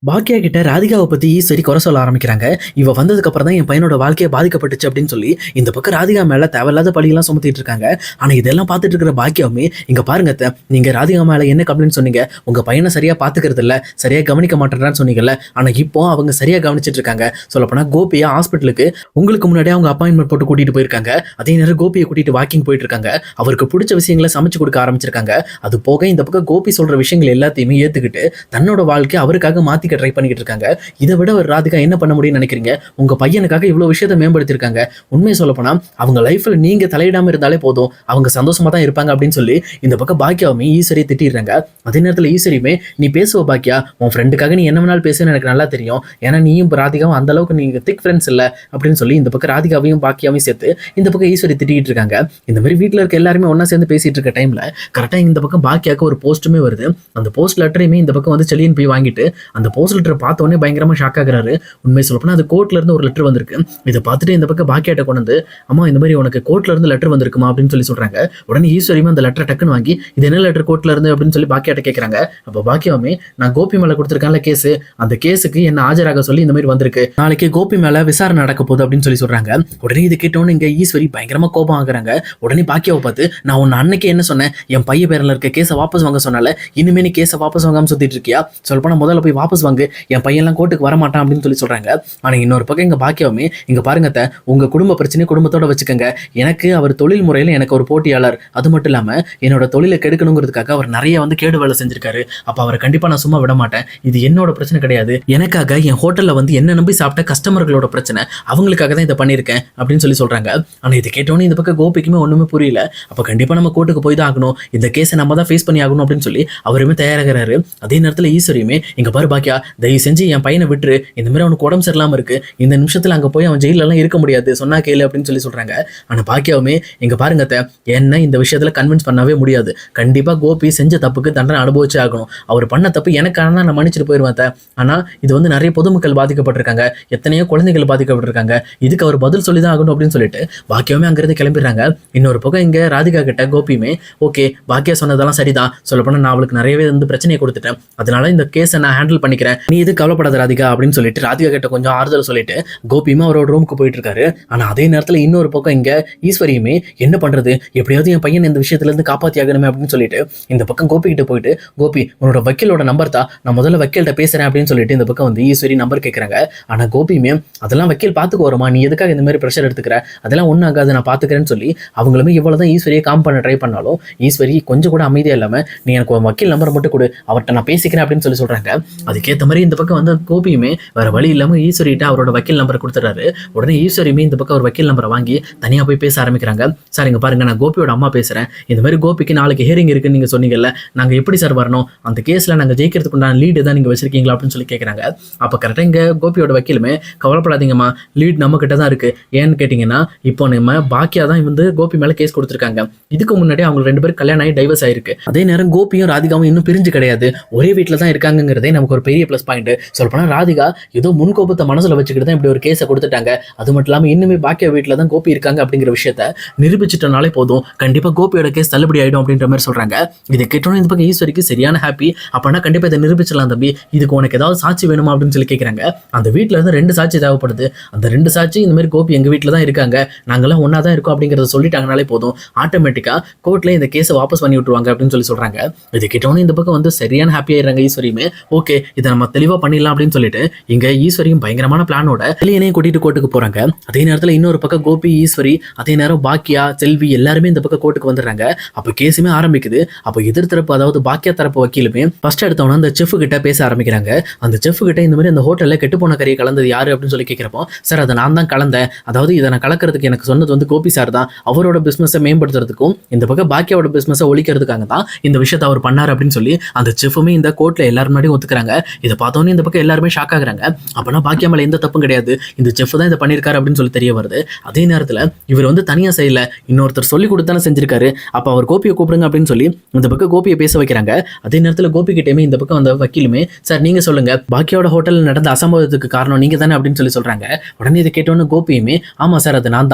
பாக்கியா கிட்ட ராதிகாவை பத்தி ஈஸ்வரி குறை சொல்ல ஆரம்பிக்கிறாங்க. இவ வந்ததுக்கு அப்புறம் தான் என் பையனோட வாழ்க்கையே பாதிக்கப்பட்டுச்சு அப்படின்னு சொல்லி இந்த பக்கம் ராதிகா மேல தேவையில்லாத பழியெல்லாம் சுமத்திட்டு இருக்காங்க. ஆனா இதெல்லாம் பார்த்துட்டு இருக்கிற பாக்கியாவுமே, இங்க பாருங்க அத்தை, நீங்க ராதிகா மேல என்ன கம்ப்ளைண்ட் சொன்னீங்க, உங்க பையனை சரியா பாத்துக்கிறது இல்ல, சரியா கவனிக்க மாட்டேறான்னு சொன்னீங்கல்ல. ஆனா இப்போ அவங்க சரியா கவனிச்சிட்டு இருக்காங்க. சொல்லப்போனா கோபியை ஹாஸ்பிட்டலுக்கு உங்களுக்கு முன்னாடியே அவங்க அப்பாயின்மெண்ட் போட்டு கூட்டிட்டு போயிருக்காங்க. அதே நேரம் கோபியை கூட்டிட்டு வாக்கிங் போயிட்டு இருக்காங்க. அவருக்கு பிடிச்ச விஷயங்களை சமைச்சு கொடுக்க ஆரம்பிச்சிருக்காங்க. அது போக இந்த பக்கம் கோபி சொல்ற விஷயங்கள் எல்லாத்தையுமே ஏத்துக்கிட்டு தன்னோட வாழ்க்கையை அவருக்காக மாத்திக்க ட்ரை பண்ணிக்கிட்டு இருக்காங்க. இதை விட ஒரு ராதிகா என்ன பண்ண முடியும்னு நினைக்கிறீங்க? உங்க பையனுக்காக இவ்வளவு விஷயத்தை மேம்படுத்திருக்காங்க. உண்மையை சொல்ல போனா அவங்க லைஃப்ல நீங்க தலையிடாம இருந்தாலே போதும், அவங்க சந்தோஷமா தான் இருப்பாங்க அப்படின்னு சொல்லி இந்த பக்கம் பாக்கியாவுமே ஈஸ்வரியை திட்டிடுறாங்க. அதே நேரத்தில் ஈஸ்வரியுமே, நீ பேசுவ பாக்கியா, உன் ஃப்ரெண்டுக்காக நீ என்ன வேணாலும் பேசுன்னு எனக்கு நல்லா தெரியும், ஏன்னா நீயும் ராதிகாவும் அந்த அளவுக்கு நீங்க திக் ஃப்ரெண்ட்ஸ் இல்ல அப்படின்னு சொல்லி இந்த பக்கம் ராதிகாவையும் பாக்கியாவையும் சேர்த்து இந்த பக்கம் ஈஸ்வரி திட்டிட்டு இருக்காங்க. இந்த மாதிரி வீட்டில் இருக்க எல்லாருமே ஒன்னா சேர்ந்து பேசிட்டு இருக்க டைம்ல கரெக்டா இந்த பக்கம் பாக்கியாவுக்கு ஒரு போஸ்ட்டுமே வருது. அந்த போஸ்ட் லெட்டரையுமே இந்த பக்கம் வந்து செலியன் போய் வாங்கிட்டு அந்த போஸ்ட் லெட்டரை பார்த்த உடனே பயங்கரமா ஷாக் ஆகுறாரு. உண்மை சொல்லப்போனா அது கோர்ட்ல இருந்து ஒரு லெட்டர் வந்திருக்கு. இதை பார்த்துட்டு இந்த பக்கம் பாக்கியாட்ட கொண்டு வந்து, அம்மா இந்த மாதிரி உனக்கு கோர்ட்ல இருந்து லெட்டர் வந்திருக்குமா அப்படின்னு சொல்லி சொல்றாங்க. உடனே ஈஸ்வரியுமே அந்த லெட்டரை டக்குன்னு வாங்கி, இது என்ன லெட்டர் கோர்ட்ல இருந்து அப்படின்னு சொல்லி பாக்கியாட்ட கேட்கறாங்க. அப்போ பாக்கியாவுமே, நான் கோபி மேல கொடுத்துருக்கான்ல கேஸ், அந்த கேஸுக்கு என்ன ஆஜராக சொல்லி இந்த மாதிரி வந்திருக்கு, நாளைக்கு கோபி மேல விசாரணை நடக்க போகுது அப்படின்னு சொல்லி சொல்றாங்க. உடனே இது கேட்டோன்னு இங்க ஈஸ்வரி பயங்கரமா கோபம் ஆகுறாங்க. உடனே பாக்கியாவை பார்த்து, நான் உன்னை அன்னைக்கு என்ன சொன்னேன், என் பைய பேரில் இருக்க கேஸை வாபஸ் வாங்க சொன்னால, இனிமே நீ கேஸை வாபஸ் வாங்காம சுத்திட்டு இருக்கியா, சொல்லப்போனா முதல்ல போய் வாபஸ் வாங்கு, என் பையன்லாம் கோர்ட்டுக்கு வரமாட்டான் அப்படின்னு சொல்லி சொல்றாங்க. ஆனா இன்னொரு பக்கம் இங்க பாக்கியாவுமே, இங்க பாருங்க அத்தை, உங்க குடும்ப பிரச்சனையை குடும்பத்தோட வச்சுக்கோங்க, எனக்கு அவர் தொழில் முறையில எனக்கு ஒரு போட்டியாளர், அது மட்டும் இல்லாம என்னோட தொழிலை கெடுக்கணுங்கிறதுக்காக அவர் நிறைய வந்து கேடு வேலை செஞ்சிருக்காரு. அப்ப அவரை கண்டிப்பா நான் சும்மா விட மாட்டேன். இது என்னோட பிரச்சனை கிடையாது, எனக்காக என் ஹோட்டல்ல வந்து என்ன நம்பி சாப்பிட்ட கஸ்டமர்களோட பிரச்சனை, அவங்களுக்காக தான் இதை பண்ணியிருக்கேன் அப்படின்னு சொல்லி சொல்றாங்க. ஆனா இது கேட்டோன்னே இந்த பக்கம் கோபிக்குமே ஒண்ணுமே புரியல. அப்ப கண்டிப்பா நம்ம கோர்ட்டுக்கு போய் தான் ஆகணும், இந்த கேஸை நம்ம தான் ஃபேஸ் பண்ணி ஆகணும் அப்படின்னு சொல்லி அவருமே தயாராகிறாரு. அதே நேரத்தில் ஈஸ்வரியுமே, இங்க பாரு பாக்கியா, தயவு செஞ்சு என் பையனை விட்டுரு, இந்த மாதிரி அவனுக்கு உடம்பு சரியில்லாம இருக்கு, இந்த நிமிஷத்துல அங்க போய் அவன் ஜெயிலெல்லாம் இருக்க முடியாது, சொன்னா கேளு அப்படின்னு சொல்லி சொல்றாங்க. ஆனா பாக்கியாவுமே, இங்க பாருங்க அத்தை, என்ன இந்த விஷயத்துல கன்வின்ஸ் பண்ணவே முடியாது, கண்டிப்பா கோபி செஞ்ச தப்புக்கு தண்டனை அனுபவிச்சு ஆகணும், அவர் பண்ண தப்பு எனக்கான நான் மன்னிச்சுட்டு போயிருவேன் அத்தை. ஆனா இது வந்து நிறைய பொதுமக்கள் பாதிக்கப்பட்டிருக்காங்க, எத்தனையோ குழந்தைகள் பாதிக்கப்பட்டிருக்காங்க, இதுக்கு அவர் பதில் சொல்லி தான் ஆகணும் அப்படின்னு சொல்லிட்டு பாக்கியாவுமே அங்கிருந்து கிளம்பிடுறாங்க. இன்னொரு பக்கம் இங்க ராதிகா கிட்ட கோபியுமே, ஓகே பாக்கியா சொன்னதெல்லாம் சரிதான், சொல்லப்போனா நான் அவளுக்கு நிறையவே வந்து பிரச்சனையை கொடுத்துட்டேன், அதனால இந்த கேஸை நான் ஹேண்டில் பண்ணிக்கிறேன், நீ இது கவலைப்படாத ராதிகா அப்படின்னு சொல்லிட்டு ராதிகா கிட்ட கொஞ்சம் ஆறுதல் சொல்லிட்டு கோபியுமே அவரோட ரூமுக்கு போயிட்டு இருக்காரு. ஆனா அதே நேரத்துல இன்னொரு பக்கம் இங்க ஈஸ்வரியுமே, என்ன பண்றது, எப்படியாவது என் பையன் இந்த விஷயத்துல இருந்து காப்பாத்தி ஆகணுமே அப்படின்னு சொல்லிட்டு இந்த பக்கம் கோபி கிட்ட போயிட்டு, கோபி உன்னோட வக்கீலோட நம்பர் தான், நான் முதல்ல வக்கீல்கிட்ட பேசுறேன் அப்படின்னு சொல்லிட்டு இந்த பக்கம் வந்து ஈஸ்வரி நம்பர் கேட்கறாங்க. ஆனா கோபியுமே, அதெல்லாம் வக்கீல் பாத்துக்கு வருமா, நீ எதுக்காக இந்த மாதிரி ப்ரெஷர் எடுத்துக்கிற, அதெல்லாம் ஒன்றும் ஆகாது, நான் பாத்துக்கிறேன்னு சொல்லி அவங்களுமே இவ்வளவுதான் ஈஸ்வரியை காம் பண்ண ட்ரை பண்ணாலும் ஈஸ்வரி கொஞ்சம் கூட அமைதியா இல்லாம, நீ எனக்கு ஒரு வக்கீல் நம்பர் மட்டும் கொடு, அவர்கிட்ட நான் பேசிக்கிறேன் அப்படின்னு சொல்லி சொல்றாங்க. அதுக்கேற்ற மாதிரி இந்த பக்கம் வந்து கோபியுமே வேற வழி இல்லாம ஈஸ்வரிட்ட அவரோட வக்கீல் நம்பர் கொடுத்துறாரு. உடனே ஈஸ்வரியுமே இந்த பக்கம் ஒரு வக்கீல் நம்பரை வாங்கி தனியா போய் பேச ஆரம்பிக்கிறாங்க. சார் இங்க பாருங்க, நான் கோபியோட அம்மா பேசுறேன், இந்த மாதிரி கோபிக்கு நாளைக்கு ஹியரிங் இருக்குன்னு நீங்க சொன்னீங்கல்ல, நாங்க எப்படி சார் வரணும், அந்த கேஸ்ல நாங்க ஜெயிக்கிறதுக்கு உண்டான லீடு தான் நீங்க வச்சிருக்கீங்களா அப்படின்னு சொல்லி கேட்கறாங்க. அப்ப கரெக்டா இங்க கோபியோட வக்கீலுமே, கவலைப்படாதீங்கம்மா, லீட் நம்ம கிட்ட தான் இருக்கு, ஏன்னு கேட்டீங்கன்னா இப்போ நம்ம பாக்கியா தான் வந்து கோபி மேல கேஸ் கொடுத்துருக்காங்க, இதுக்கு முன்னாடி அவங்க ரெண்டு பேரும் கல்யாணம் ஆகி டைவர்ஸ் ஆயிருக்கு, அதே நேரம் கோபியும் ராதிகாவும் இன்னும் பிரிஞ்சு கிடையாது, ஒரே வீட்டுல தான் இருக்காங்கிறதே நமக்கு ஒரு பெரிய பிளஸ் பாயிண்ட். சொல்லப்போனா ராதிகா ஏதோ முன்கோபத்தை மனசுல வச்சுக்கிட்டு தான் இப்படி ஒரு கேஸை கொடுத்துட்டாங்க, அது மட்டும் இல்லாம இன்னுமே பாக்கியா வீட்டுல தான் கோபி இருக்காங்க அப்படிங்கிற விஷயத்த நிரூபிச்சிட்டனாலே போதும், கண்டிப்பா கோபியோட கேஸ் தள்ளுபடி ஆயிடும் அப்படின்ற மாதிரி சொல்றாங்க. இதை கேட்டோம் இந்த பக்கம் ஈஸ்வரிக்கு சரியான ஹாப்பி. அப்பனா கண்டிப்பா இதை நிரூபிச்சிடலாம் தம்பி, இதுக்கு உனக்கு ஏதாவது சாட்சி வேணுமா அப்படின்னு சொல்லி கேட்கறாங்க. அந்த வீட்டுல இருந்து 2 சாட்சி தேவைப்படுது, அந்த 2 சாட்சி இந்த மாதிரி கோபி எங்க வீட்டுல தான் இருக்காங்க, நாங்கெல்லாம் ஒன்னா தான் இருக்கோம் அப்படிங்கறத சொல்லிட்டாங்கனாலே போதும், ஆட்டோமேட்டிக்கா கோர்ட்ல இந்த கேஸை வாபஸ் பண்ணி விட்டுருவாங்க அப்படின்னு சொல்லி சொல்றாங்க. இது கேட்டோன்னு இந்த பக்கம் வந்து சரியான ஹாப்பி ஆயிடுறாங்க ஈஸ்வரியுமே. ஓகே இதை நம்ம தெளிவா பண்ணிடலாம் அப்படின்னு சொல்லிட்டு இங்க ஈஸ்வரியும் பயங்கரமான பிளானோட செலியனையும் கூட்டிட்டு கோர்ட்டுக்கு போறாங்க. அதே நேரத்துல இன்னொரு பக்கம் கோபி, ஈஸ்வரி, அதே நேரம் பாக்கியா, செல்வி எல்லாருமே இந்த பக்கம் கோர்ட்டுக்கு வந்துடுறாங்க. அப்ப கேஸுமே ஆரம்பிக்குது. அப்ப எதிர்த்தரப்பு அதாவது பாக்கியா தரப்பு வக்கீலுமே ஃபர்ஸ்ட் எடுத்தவன அந்த செஃப் கிட்ட பேச ஆரம்பிக்கிறாங்க. அந்த செஃப் கிட்ட இந்த மாதிரி அந்த ஹோட்டல்ல கெட்டு போன கறியை கலந்தது யாரு அப்படின்னு சொல்லி கேட்கிறப்போ, சார் அதை நான் தான் கலந்தேன், அதாவது இதை நான் கலக்கிறதுக்கு எனக்கு சொன்னது வந்து கோபி சார் தான், அவரோட பிசினஸை மேம்படுத்துறதுக்கும் இந்த பக்கம் பாக்கியாவோட பிசினஸை ஒழிக்கிறதுக்காக தான் இந்த விஷயத்தை அவர் பண்ணார் அப்படின்னு சொல்லி அந்த செஃப்புமே இந்த கோர்ட்ல எல்லாரும் முன்னாடி ஒத்துக்கிறாங்க. இதை பார்த்தோன்னே இந்த பக்கம் எல்லாருமே ஷாக் ஆகுறாங்க. அப்பனா பாக்கியா மேல எந்த தப்பும் கிடையாது, இந்த செஃப் தான் இதை பண்ணியிருக்காரு அப்படின்னு சொல்லி தெரிய வருது. அதே நேரத்துல இவர் வந்து தனியா செய்யல, இன்னொருத்தர் சொல்லி கொடுத்தானே செஞ்சிருக்காரு, அப்ப அவர் கோபியை கூப்பிடுங்க அப்படின்னு சொல்லி இந்த பக்கம் கோபியை பேச வைக்கிறாங்க. அதே நேரத்துல கோபி கிட்டேயுமே இந்த பக்கம் அந்த வக்கீலுமே, சார் நீங்க சொல்லுங்க, பாக்கியோட ஹோட்டல் நடந்த அசம்பவத்துக்கு காரணம் நீங்க தானே அப்படின்னு சொல்லி சொல்றாங்க. உடனே இதை கேட்டோன்னு கோபியுமே, ஆமா சார் அது நான்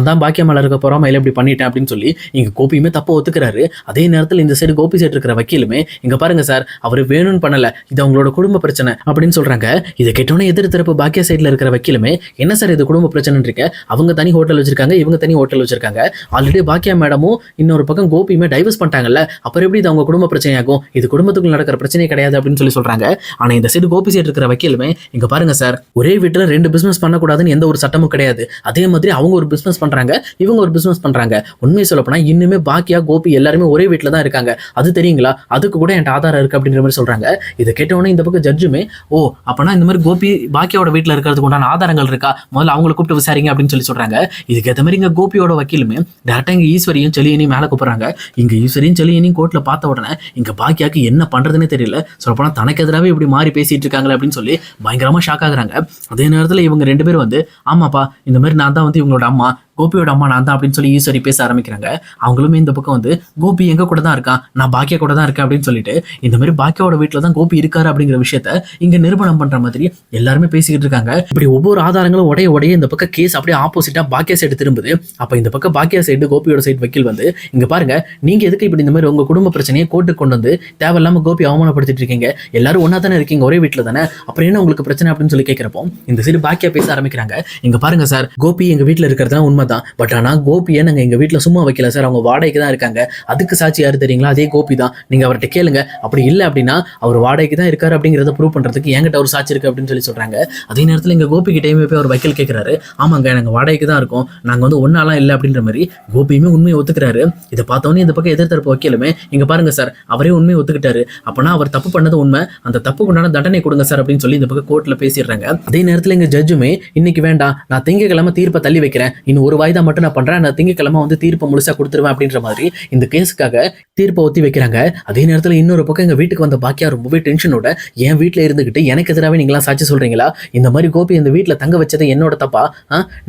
தான் பாக்கியா மேல இருக்க பொறாமையில இப்படி பண்ணிட்டேன் அப்படின்னு சொல்லி இங்க கோபியுமே தப்ப ஒத்துக்கிறாரு. அதே நேரத்தில் இந்த சைடு கோபி சைடு இருக்கிற வக்கீலுமே, இங்க பாருங்க சார், அவர் வேணும்னு பண்ணல, இது அவங்களோட குடும்ப குடும்ப பிரச்சனை அப்படின்னு சொல்றாங்க. இதை கேட்டோன்னே எதிர் தரப்பு பாக்கியா சைடுல இருக்கிற வக்கீலுமே, என்ன சார் இது குடும்ப பிரச்சனைன்றீங்க? அவங்க தனி ஹோட்டல் வச்சிருக்காங்க, இவங்க தனி ஹோட்டல் வச்சிருக்காங்க. ஆல்ரெடி பாக்கியா மேடமும் இன்னொரு பக்கம் கோபியுமே டைவர்ஸ் பண்ணிட்டாங்கல்ல, அப்புறம் எப்படி இது அவங்க குடும்ப பிரச்சனையாகும்? இது குடும்பத்துக்குள்ள நடக்கிற பிரச்சனை கிடையாது அப்படின்னு சொல்லி சொல்றாங்க. ஆனா இந்த சைடு கோபி சைடு இருக்கிற வக்கீலுமே, இங்க பாருங்க சார், ஒரே வீட்டுல 2 பிசினஸ் பண்ணக்கூடாதுன்னு எந்த ஒரு சட்டமும் கிடையாது. அதே மாதிரி அவங்க ஒரு பிசினஸ் பண்றாங்க, இவங்க ஒரு பிசினஸ் பண்றாங்க. உண்மையை சொல்ல போனா இன்னுமே பாக்கியா கோபி எல்லாருமே ஒரே வீட்டுல தான் இருக்காங்க. அது தெரியுங்களா? அதுக்கு கூட என்கிட்ட ஆதாரம் இருக்கு அப்படின்ற மாதிரி சொல்றாங்க. இதை கேட்டவொடனே இந்த பக்கம் ஜட்ஜுமே, ஓ அப்பனா இந்த மாதிரி கோபி பாக்கியாவோட வீட்டுல இருக்கிறதுக்கு உண்டான ஆதாரங்கள் இருக்கா, முதல்ல அவங்களை கூப்பிட்டு விசாரிங்க அப்படின்னு சொல்லி சொல்றாங்க. இதுக்கு ஏற்ற மாதிரி இங்க கோபியோட வக்கீலுமே டேரக்டா இங்க ஈஸ்வரியும் செலியனையும் மேல கூப்பிடுறாங்க. இங்க ஈஸ்வரியும் செலியனையும் கோர்ட்ல பார்த்த உடனே இங்க பாக்கியாக்கு என்ன பண்றதுன்னே தெரியல. சொல்லப்போனா தனக்கு எதிராகவே இப்படி மாறி பேசிட்டு இருக்காங்களே அப்படின்னு சொல்லி பயங்கரமா ஷாக் ஆகுறாங்க. அதே நேரத்துல இவங்க 2 பேரும் வந்து, ஆமாப்பா இந்த மாதிரி நான் தான் வந்து இவங்களோட அம்மா, கோபியோட அம்மா நான் தான் அப்படின்னு சொல்லி ஈஸ்வரி பேச ஆரம்பிக்கிறாங்க. அவங்களுமே இந்த பக்கம் வந்து, கோபி எங்க கூட தான் இருக்கான், நான் பாக்கியா கூட தான் இருக்கேன் அப்படின்னு சொல்லிட்டு இந்த மாதிரி பாக்கியாவோட வீட்டில் தான் கோபி இருக்காரு அப்படிங்கிற விஷயத்த இங்க நிரூபணம் பண்ற மாதிரி எல்லாருமே பேசிக்கிட்டு இருக்காங்க. இப்படி ஒவ்வொரு ஆதாரங்களும் உடைய இந்த பக்கம் கேஸ் அப்படியே ஆப்போசிட்டா பாக்கியா சைடு திரும்புது. அப்ப இந்த பக்கம் பாக்கியா சைடு கோபியோட சைடு வக்கீல் வந்து, இங்க பாருங்க நீங்க எதுக்கு இப்படி இந்த மாதிரி உங்க குடும்ப பிரச்சனையை கோர்ட்டுக்கு கொண்டு வந்து தேவையில்லாம கோபி அவமானப்படுத்திட்டு இருக்கீங்க? எல்லாரும் ஒன்னா தானே இருக்கீங்க, ஒரே வீட்டுல தானே, அப்புறம் என்ன உங்களுக்கு பிரச்சனை அப்படின்னு சொல்லி கேட்கிறப்போ இந்த சைடு பாக்கியா பேச ஆரம்பிக்கிறாங்க. இங்க பாருங்க சார், கோபி எங்க வீட்டுல இருக்கிறதுலாம் உண்மைதான். பட் ஆனா கோபியை நாங்க எங்க வீட்டுல சும்மா வைக்கல சார், அவங்க வாடகைக்கு தான் இருக்காங்க. அதுக்கு சாட்சி யாரு தெரியுங்களா? அதே கோபி தான். நீங்க அவர்கிட்ட கேளுங்க. அப்படி இல்லை அப்படின்னா அவர் வாடகைக்கு தான் இருக்காரு அப்படிங்கிறத ப்ரூவ் பண்றதுக்கு என்கிட்ட ஒரு சாட்சி இருக்கு அப்படின்னு சொல்லி சொல்றாங்க. அதே நேரத்தில் இங்க கோபி கிட்டேயுமே போய் ஒரு வக்கீல் கேட்கிறாரு, ஆமாங்க நாங்க வாடகைக்கு தான் இருக்கோம், நாங்க வந்து ஒன்னாலாம் இல்லை அப்படின்ற மாதிரி கோபியுமே உண்மையை ஒத்துக்கிறாரு. இதை பார்த்தோன்னே இந்த பக்கம் எதிர்த்தரப்பு வக்கீலுமே, இங்க பாருங்க சார் அவரே உண்மையை ஒத்துக்கிட்டாரு, அப்பனா அவர் தப்பு பண்ணது உண்மை, அந்த தப்புக்கு உண்டான தண்டனை கொடுங்க சார் அப்படின்னு சொல்லி இந்த பக்கம் கோர்ட்ல பேசிடுறாங்க. அதே நேரத்தில் எங்க ஜட்ஜுமே, இன்னைக்கு வேண்டாம், நான் திங்கக்கிழமை தீர்ப்பை தள்ளி வைக்கிறேன், இன்னும் ஒரு வாய்தா மட்டும் நான் பண்றேன், நான் திங்கக்கிழமை வந்து தீர்ப்பை முழுசா கொடுத்துருவேன் அப்படின்ற மாதிரி இந்த கேஸுக்காக தீர்ப்பை ஒத்தி வைக்கிறாங்க. அதே நேரத்தில் இன்னொரு பக்கம் எங்க வீட்டுக்கு வந்த பாக்கியா ரொம்பவே டென்ஷனோட, என் வீட்டில் இருந்துகிட்டு எனக்கு எதிராகவே நீங்களாம் சாட்சி சொல்றீங்களா? இந்த மாதிரி கோபி இந்த வீட்டில் தங்க வச்சது என்னோட தப்பா?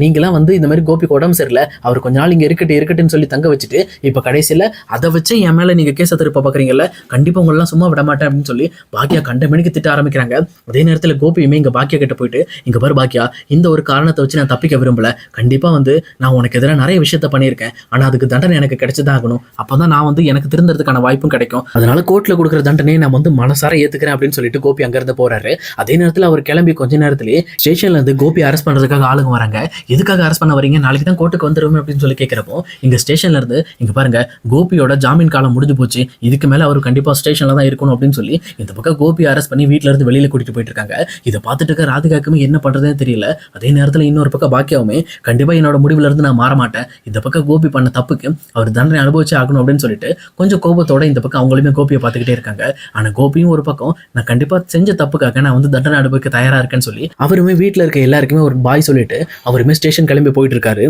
நீங்களாம் வந்து இந்த மாதிரி கோபிக்கு உடம்பு சரியில்லை, அவர் கொஞ்ச நாள் இங்க இருக்கட்டுன்னு சொல்லி தங்க வச்சுட்டு இப்ப கடைசியில அதை வச்சு என் மேல நீங்க கேஸை திருப்ப பாக்குறீங்கல்ல, கண்டிப்பா உங்களெல்லாம் சும்மா விட மாட்டேன் அப்படின்னு சொல்லி பாக்கியா கண்ட மணிக்கு திட்ட ஆரம்பிக்கிறாங்க. அதே நேரத்தில் கோபியுமே இங்க பாக்கியா கிட்ட போயிட்டு, இங்க பாரு பாக்கியா, இந்த ஒரு காரணத்தை வச்சு நான் தப்பிக்க விரும்பல, கண்டிப்பா வந்து நான் உனக்கு எதிராக நிறைய விஷயத்த பண்ணியிருக்கேன், ஆனா அதுக்கு தண்டனை எனக்கு கிடைச்சதான் ஆகணும், அப்பதான் நான் வந்து எனக்கு திருந்தறதுக்கான வாய்ப்பும் கிடைக்கும், அதனால கோர்ட்ல கொடுக்குற தண்டனையை நான் வந்து மனசார ஏத்துக்கிறேன் அப்படின்னு சொல்லிட்டு கோபி அங்கிருந்து போறாரு. அதே நேரத்தில் அவர் கிளம்பி கொஞ்ச நேரத்திலேயே ஸ்டேஷன்ல இருந்து கோபி அரெஸ்ட் பண்றதுக்காக ஆளுங்க வராங்க. எதுக்காக அரெஸ்ட் பண்ண வரீங்க, நாளைக்கு தான் கோர்ட்டுக்கு வந்துருவோம் அப்படின்னு சொல்லி கேட்கிறப்போ இங்க ஸ்டேஷன்ல இருந்து, இங்க பாருங்க கோபியோட ஜாமீன் காலம் முடிஞ்சு போச்சு, இதுக்கு மேல அவர் கண்டிப்பா ஸ்டேஷன்ல தான் இருக்கணும் அப்படின்னு சொல்லி இந்த பக்கம் கோபி அரெஸ்ட் பண்ணி வீட்டுல இருந்து வெளியில கூட்டிட்டு போயிட்டு இருக்காங்க. இதை பார்த்துட்டு இருக்க ராதிகாக்குமே என்ன பண்றதுன்னு தெரியல. அதே நேரத்தில் இன்னொரு பக்கம் பாக்கியாவுமே, கண்டிப்பா என்னோட முடிவுல இருந்து நான் மாற மாட்டேன், இந்த பக்கம் கோபி பண்ண தப்புக்கு அவர் தண்டனை அனுபவிச்சு ஆகணும் அப்படின்னு சொல்லிட்டு கொஞ்சம் கோபத்தோட இந்த பக்கம் அவங்களுமே கோபியை பார்த்துக்கிட்டே இருக்காங்க. ஆனா கோபியும் ஒரு பக்கம், நான் கண்டிப்பா செஞ்ச தப்புக்காக நான் வந்து தண்டனை அனுபவிக்க தயாரா இருக்கேன்னு சொல்லி அவருமே வீட்டுல இருக்க எல்லாருக்குமே ஒரு பாய் சொல்லிட்டு அவருமே ஸ்டேஷன் கிளம்பி போயிட்டு இருக்காரு.